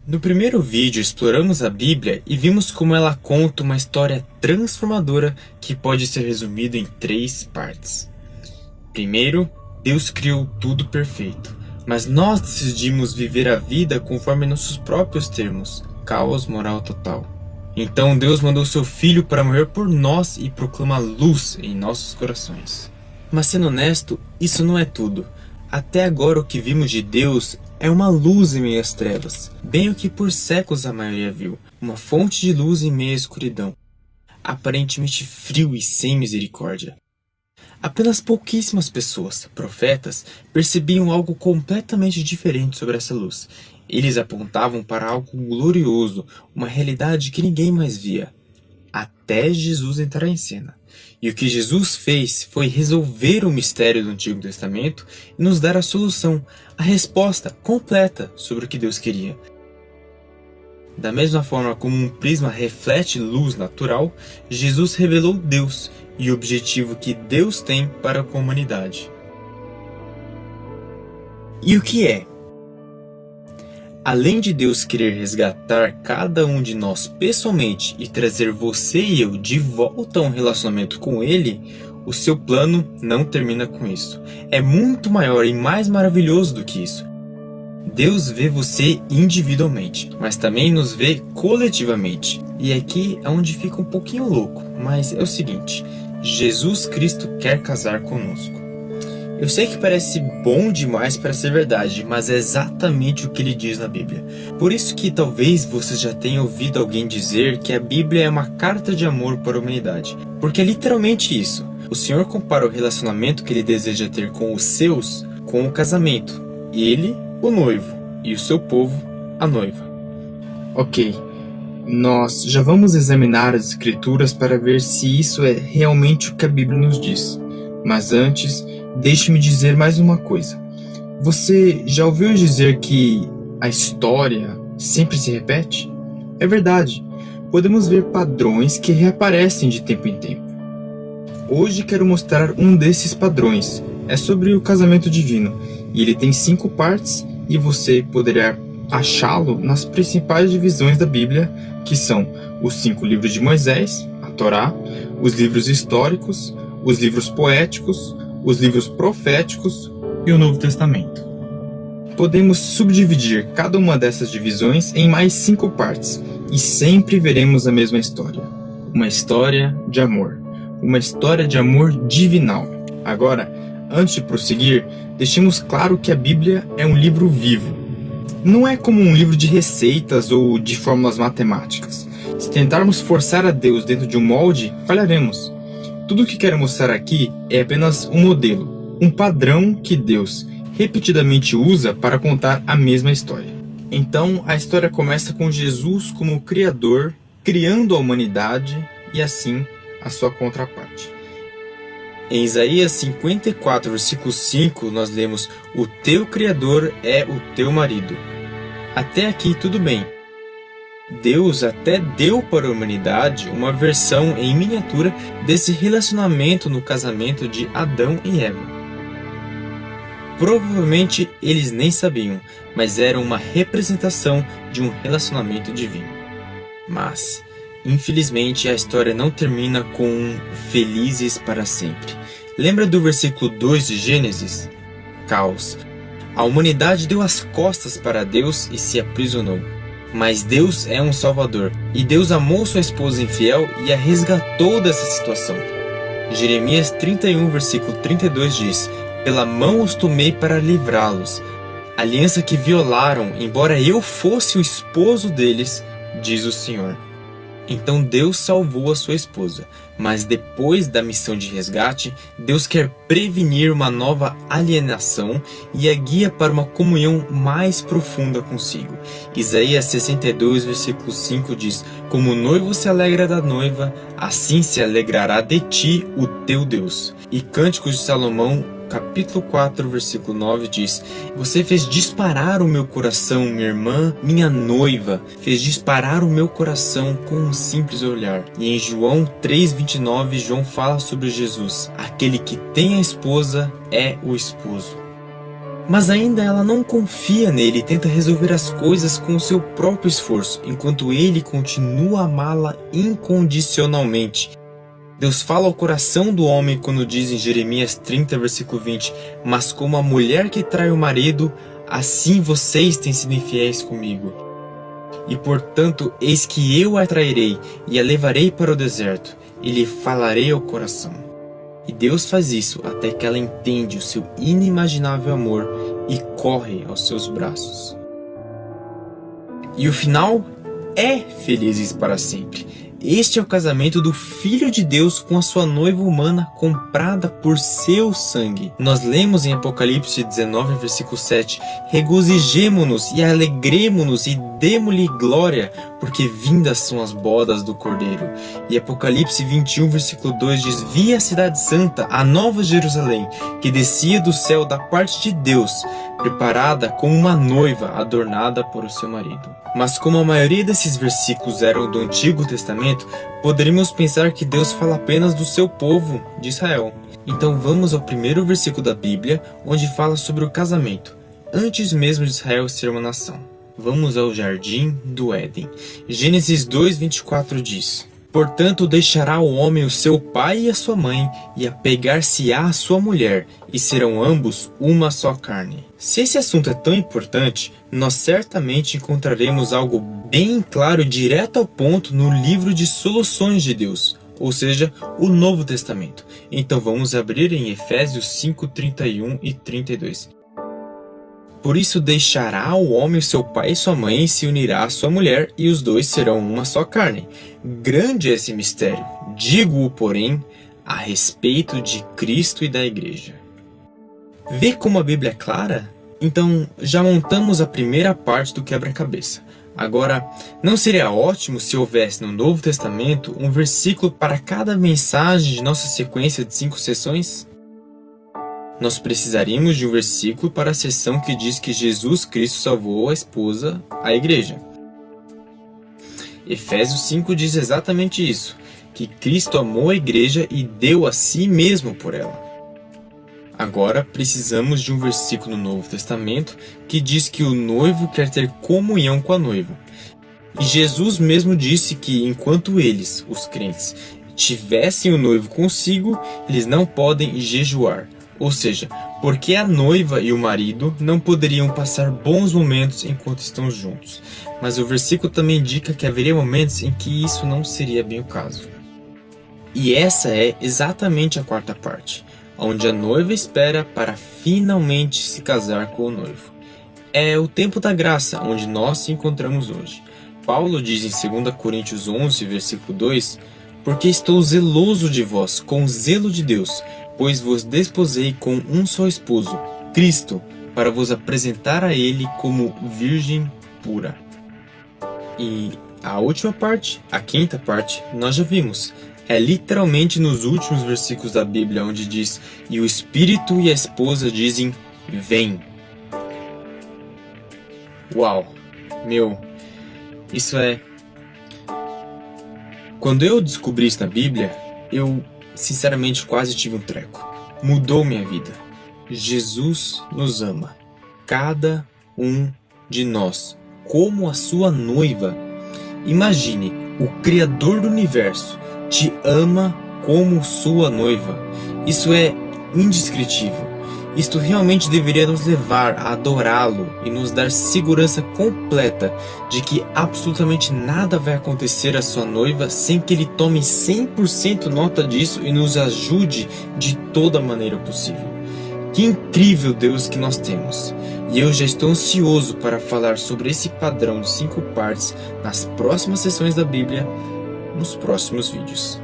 No primeiro vídeo exploramos a Bíblia e vimos como ela conta uma história transformadora que pode ser resumida em 3 partes. Primeiro, Deus criou tudo perfeito, mas nós decidimos viver a vida conforme nossos próprios termos, caos moral total. Então Deus mandou seu Filho para morrer por nós e proclama luz em nossos corações. Mas sendo honesto, isso não é tudo. Até agora o que vimos de Deus é uma luz em meio às trevas, bem o que por séculos a maioria viu, uma fonte de luz em meio à escuridão, aparentemente frio e sem misericórdia. Apenas pouquíssimas pessoas, profetas, percebiam algo completamente diferente sobre essa luz. Eles apontavam para algo glorioso, uma realidade que ninguém mais via, até Jesus entrar em cena. E o que Jesus fez foi resolver o mistério do Antigo Testamento e nos dar a solução, a resposta completa sobre o que Deus queria. Da mesma forma como um prisma reflete luz natural, Jesus revelou Deus e o objetivo que Deus tem para com a humanidade. E o que é? Além de Deus querer resgatar cada um de nós pessoalmente e trazer você e eu de volta a um relacionamento com Ele, o seu plano não termina com isso. É muito maior e mais maravilhoso do que isso. Deus vê você individualmente, mas também nos vê coletivamente. E aqui é onde fica um pouquinho louco, mas é o seguinte: Jesus Cristo quer casar conosco. Eu sei que parece bom demais para ser verdade, mas é exatamente o que ele diz na Bíblia. Por isso que talvez você já tenha ouvido alguém dizer que a Bíblia é uma carta de amor para a humanidade. Porque é literalmente isso. O Senhor compara o relacionamento que Ele deseja ter com os seus com o casamento. Ele, o noivo, e o seu povo, a noiva. Ok, nós já vamos examinar as Escrituras para ver se isso é realmente o que a Bíblia nos diz. Mas antes, deixe-me dizer mais uma coisa. Você já ouviu dizer que a história sempre se repete? É verdade. Podemos ver padrões que reaparecem de tempo em tempo. Hoje quero mostrar um desses padrões. É sobre o casamento divino. E ele tem 5 partes e você poderá achá-lo nas principais divisões da Bíblia, que são os 5 livros de Moisés, a Torá, os livros históricos, os livros poéticos, os livros proféticos e o Novo Testamento. Podemos subdividir cada uma dessas divisões em mais 5 partes e sempre veremos a mesma história. Uma história de amor. Uma história de amor divinal. Agora, antes de prosseguir, deixemos claro que a Bíblia é um livro vivo. Não é como um livro de receitas ou de fórmulas matemáticas. Se tentarmos forçar a Deus dentro de um molde, falharemos. Tudo o que quero mostrar aqui é apenas um modelo, um padrão que Deus repetidamente usa para contar a mesma história. Então, a história começa com Jesus como o Criador, criando a humanidade e assim a sua contraparte. Em Isaías 54, versículo 5, nós lemos: "O teu Criador é o teu marido." Até aqui tudo bem. Deus até deu para a humanidade uma versão em miniatura desse relacionamento no casamento de Adão e Eva. Provavelmente eles nem sabiam, mas era uma representação de um relacionamento divino. Mas, infelizmente, a história não termina com felizes para sempre. Lembra do versículo 2 de Gênesis? Caos. A humanidade deu as costas para Deus e se aprisionou. Mas Deus é um Salvador, e Deus amou sua esposa infiel e a resgatou dessa situação. Jeremias 31, versículo 32 diz: "Pela mão os tomei para livrá-los. Aliança que violaram, embora eu fosse o esposo deles, diz o Senhor." Então Deus salvou a sua esposa, mas depois da missão de resgate, Deus quer prevenir uma nova alienação e a guia para uma comunhão mais profunda consigo. Isaías 62, versículo 5 diz: "Como o noivo se alegra da noiva, assim se alegrará de ti o teu Deus." E Cânticos de Salomão, capítulo 4, versículo 9 diz: "Você fez disparar o meu coração, minha irmã, minha noiva, fez disparar o meu coração com um simples olhar." E em João 3:29, João fala sobre Jesus: "Aquele que tem a esposa é o esposo." Mas ainda ela não confia nele e tenta resolver as coisas com o seu próprio esforço, enquanto ele continua a amá-la incondicionalmente. Deus fala ao coração do homem quando diz em Jeremias 30, versículo 20: "Mas como a mulher que trai o marido, assim vocês têm sido infiéis comigo. E portanto, eis que eu a trairei e a levarei para o deserto, e lhe falarei ao coração." E Deus faz isso até que ela entende o seu inimaginável amor e corre aos seus braços. E o final é felizes para sempre. Este é o casamento do Filho de Deus com a sua noiva humana comprada por seu sangue. Nós lemos em Apocalipse 19, versículo 7: "Regozijemo-nos e alegremo-nos e demo-lhe glória, porque vindas são as bodas do Cordeiro." E Apocalipse 21, versículo 2 diz: "Vi a cidade santa, a nova Jerusalém, que descia do céu da parte de Deus, preparada como uma noiva adornada por o seu marido." Mas como a maioria desses versículos eram do Antigo Testamento, poderíamos pensar que Deus fala apenas do seu povo, de Israel. Então vamos ao primeiro versículo da Bíblia, onde fala sobre o casamento, antes mesmo de Israel ser uma nação. Vamos ao jardim do Éden. Gênesis 2:24 diz: "Portanto deixará o homem o seu pai e a sua mãe, e apegar-se-á à sua mulher, e serão ambos uma só carne." Se esse assunto é tão importante, nós certamente encontraremos algo bem claro e direto ao ponto no livro de soluções de Deus, ou seja, o Novo Testamento. Então vamos abrir em Efésios 5:31 e 32. "Por isso deixará o homem o seu pai e sua mãe, e se unirá à sua mulher, e os dois serão uma só carne. Grande é esse mistério, digo-o, porém, a respeito de Cristo e da igreja." Vê como a Bíblia é clara? Então, já montamos a primeira parte do quebra-cabeça. Agora, não seria ótimo se houvesse no Novo Testamento um versículo para cada mensagem de nossa sequência de 5 sessões? Nós precisaríamos de um versículo para a sessão que diz que Jesus Cristo salvou a esposa, a igreja. Efésios 5 diz exatamente isso, que Cristo amou a igreja e deu a si mesmo por ela. Agora precisamos de um versículo no Novo Testamento que diz que o noivo quer ter comunhão com a noiva. E Jesus mesmo disse que enquanto eles, os crentes, tivessem o noivo consigo, eles não podem jejuar. Ou seja, porque a noiva e o marido não poderiam passar bons momentos enquanto estão juntos. Mas o versículo também indica que haveria momentos em que isso não seria bem o caso. E essa é exatamente a quarta parte, onde a noiva espera para finalmente se casar com o noivo. É o tempo da graça, onde nós se encontramos hoje. Paulo diz em 2 Coríntios 11, versículo 2: "Porque estou zeloso de vós, com o zelo de Deus, pois vos desposei com um só esposo, Cristo, para vos apresentar a ele como virgem pura." E a última parte, a quinta parte, nós já vimos. É literalmente nos últimos versículos da Bíblia, onde diz: "E o Espírito e a esposa dizem, vem." Uau! Isso é... Quando eu descobri isso na Bíblia, eu sinceramente quase tive um treco. Mudou minha vida. Jesus nos ama, cada um de nós, como a sua noiva. Imagine, o Criador do Universo te ama como sua noiva. Isso é indescritível. Isto realmente deveria nos levar a adorá-lo e nos dar segurança completa de que absolutamente nada vai acontecer à sua noiva sem que ele tome 100% nota disso e nos ajude de toda maneira possível. Que incrível Deus que nós temos! E eu já estou ansioso para falar sobre esse padrão de 5 partes nas próximas sessões da Bíblia, nos próximos vídeos.